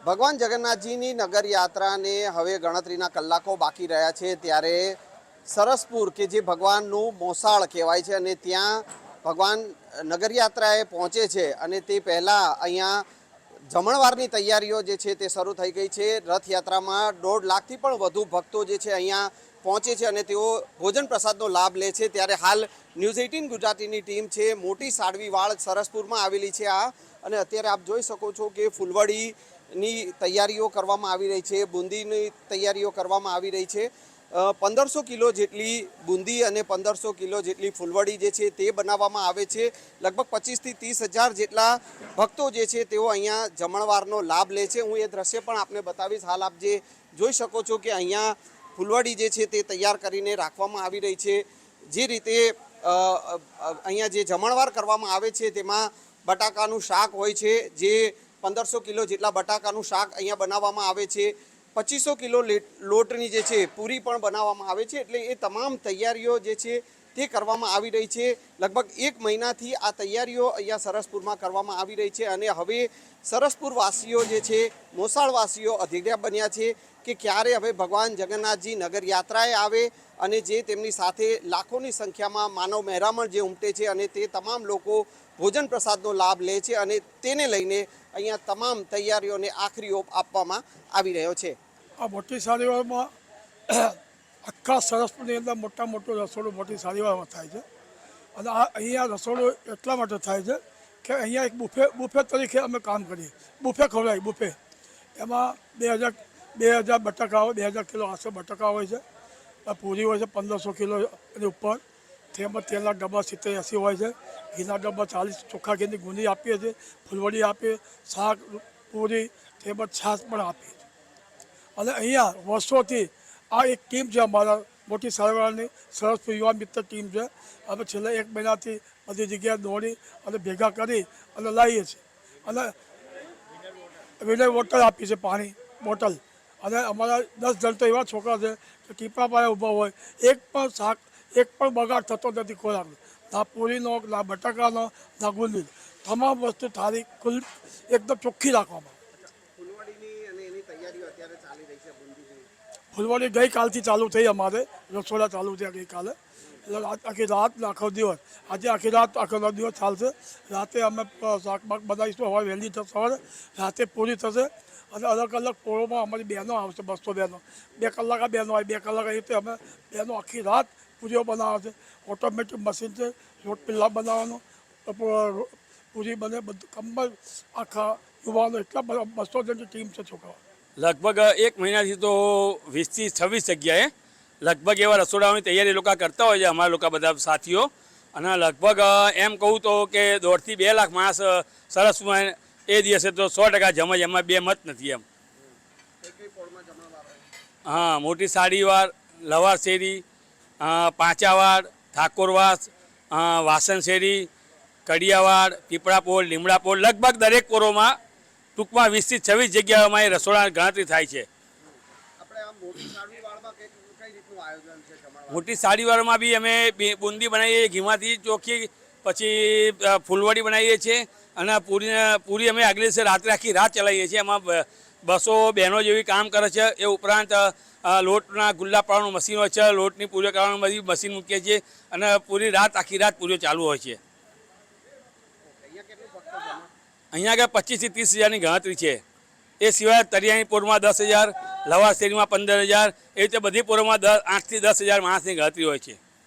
ભગવાન જગન્નાથજીની નગર યાત્રાને હવે ગણતરીના કલાકો બાકી રહ્યા છે ત્યારે સરસપુર કે જે ભગવાનનું મોસાળ કહેવાય છે અને ત્યાં ભગવાન નગરયાત્રાએ પહોંચે છે અને તે પહેલાં અહીંયા જમણવારની તૈયારીઓ જે છે તે શરૂ થઈ ગઈ છે। રથયાત્રામાં 1.5 લાખથી પણ વધુ ભક્તો જે છે અહીંયા પહોંચે છે અને તેઓ ભોજન પ્રસાદનો લાભ લે છે। ત્યારે હાલ ન્યૂઝ 18 ગુજરાતીની ટીમ છે મોટી સાડવીવાળ સરસપુરમાં આવેલી છે આ, અને અત્યારે આપ જોઈ શકો છો કે ફૂલવડીની તૈયારીઓ કરવામાં આવી રહી છે, બુંદીની તૈયારીઓ કરવામાં આવી રહી છે। 1500 કિલો જેટલી બુંદી અને 1500 કિલો જેટલી ફૂલવડી જે છે તે બનાવવામાં આવે છે। લગભગ 25થી 30 હજાર જેટલા ભક્તો જે છે તેઓ અહીંયા જમણવારનો લાભ લે છે। હું એ દ્રશ્ય પણ આપને બતાવીશ। હાલ આપ જે જોઈ શકો છો કે અહીંયા ફૂલવડી જે છે તે તૈયાર કરીને રાખવામાં આવી રહી છે। જે રીતે અહીંયા જે જમણવાર કરવામાં આવે છે તેમાં બટાકાનું શાક હોય છે, જે 1500 કિલો જેટલા બટાકાનું શાક અહીંયા બનાવવામાં આવે છે। 2500 કિલો લોટની જે છે પૂરી પણ બનાવવામાં આવે છે। એટલે એ તમામ તૈયારીઓ જે છે તે કરવામાં આવી રહી છે। લગભગ 1 મહિનાથી આ તૈયારીઓ અહીંયા સરસપુરમાં કરવામાં આવી રહી છે અને હવે સરસપુરવાસીઓ જે છે, મોસાળવાસીઓ અધીરા બન્યા છે કે ક્યારે હવે ભગવાન જગન્નાથજી નગર યાત્રાએ આવે અને જે તેમની સાથે લાખોની સંખ્યામાં માનવ મહેરામણ જે ઉમટે છે અને તે તમામ લોકો ભોજન પ્રસાદનો લાભ લે છે અને તેને લઈને અહીંયા તમામ તૈયારીઓને આખરી ઓપ આપવામાં આવી રહ્યો છે। આ મોટી સાડીવાળમાં આખા સરસપુરની અંદર મોટું રસોડું મોટી સાડીવાળમાં થાય છે અને આ અહીંયા રસોડું એટલા માટે થાય છે કે અહીંયા એક બુફે તરીકે અમે કામ કરીએ। બુફે ખવડાવી બુફે, એમાં 2000 બટાકા હોય, 2000 કિલો આસો બટાકા હોય છે, પૂરી હોય છે 1500 કિલો એની ઉપર, તેમાં તેલના ડબ્બા 70-80 હોય છે, ઘીના ડબ્બા 40, ચોખ્ખા ઘીની ગુંદી આપીએ છીએ, ફૂલવડી આપીએ, શાક પૂરી તેમજ છાશ પણ આપીએ છીએ। અને અહીંયા વર્ષોથી આ એક ટીમ છે અમારા મોટી સારવારની સરસપુર યુવા મિત્ર ટીમ છે। અમે છેલ્લા 1 મહિનાથી બધી જગ્યાએ દોડી અને ભેગા કરી અને લાવીએ છીએ અને વિનર વોટર આપીએ છીએ, પાણી બોટલ। અને અમારા 10 જણ તો એવા છોકરા છે કે ટીપા પાસે ઊભા હોય, એક પણ શાક એક પણ બગાડ થતો નથી ખોરાકનો, ના પૂરીનો, ના બટાકાનો, ના ગુંદી, તમામ વસ્તુ થાળી કુલ એકદમ ચોખ્ખી રાખવામાં। ફૂલવડી ગઈકાલથી ચાલુ થઈ, અમારે રસોડા ચાલુ થયા ગઈકાલે, એટલે આખી રાત આખો દિવસ, આજે આખી રાત આખો દિવસ ચાલશે। રાતે અમે શાક બાક બનાવીશું, હવે વહેલી સવારે રાતે પૂરી થશે અને અલગ અલગ પોળોમાં અમારી બહેનો આવશે, 200 બહેનો, 2 કલાક આ બહેનો હોય, 2 કલાક એ રીતે અમે બહેનો આખી રાત પૂરીઓ બનાવે છે। ઓટોમેટિક મશીન છે, લોટ પિલ્લા બનાવવાનો, પૂરી બને, બધું કંબલ આખા યુવાનો, એટલા બધા 200 જણની ટીમ છે છોકરાઓ। લગભગ 1 મહિનાથી તો 20થી 26 જગ્યાએ લગભગ એવા રસોડાઓની તૈયારી લોકો કરતા હોય છે, અમારા લોકો બધા સાથીઓ। અને લગભગ એમ કહું તો કે 1.5 થી 2 લાખ માણસ સરસમાં એ દિવસે તો 100% જમે, એમાં બે મત નથી એમ। હા, મોટી સાડીવાર, લવાર શેરી, પાંચાવાડ, ઠાકોરવાસ, વાસણ શેરી, કડિયાવાડ, પીપળાપોળ, લીમડાપોળ, લગભગ દરેક પોરોમાં ટૂંકમાં 20 થી 26 જગ્યાઓમાં એ રસોડા ગણતરી થાય છે। મોટી સાડીવાળમાં બી અમે બુંદી બનાવીએ ઘીમાંથી ચોખ્ખી, પછી ફૂલવડી બનાવીએ છીએ અને પૂરી અમે આગલે દિવસે રાત્રે આખી રાત ચલાવીએ છીએ। એમાં 200 બહેનો જેવી કામ કરે છે। એ ઉપરાંત લોટના ગુલ્લા પાડવાનું મશીન હોય છે, લોટની પૂરીઓ કરવાનું બધી મશીન મૂકીએ છીએ અને પૂરી રાત આખી રાત પૂરીઓ ચાલુ હોય છે। અહીંયા આગળ 25 થી 30 હજારની ગણતરી છે। એ સિવાય તરિયાની પોરમાં 10 હજાર, લવાર શેરીમાં 15 હજાર, એ રીતે બધી પોરોમાં 8 થી 10 હજાર માણસની ગણતરી હોય છે।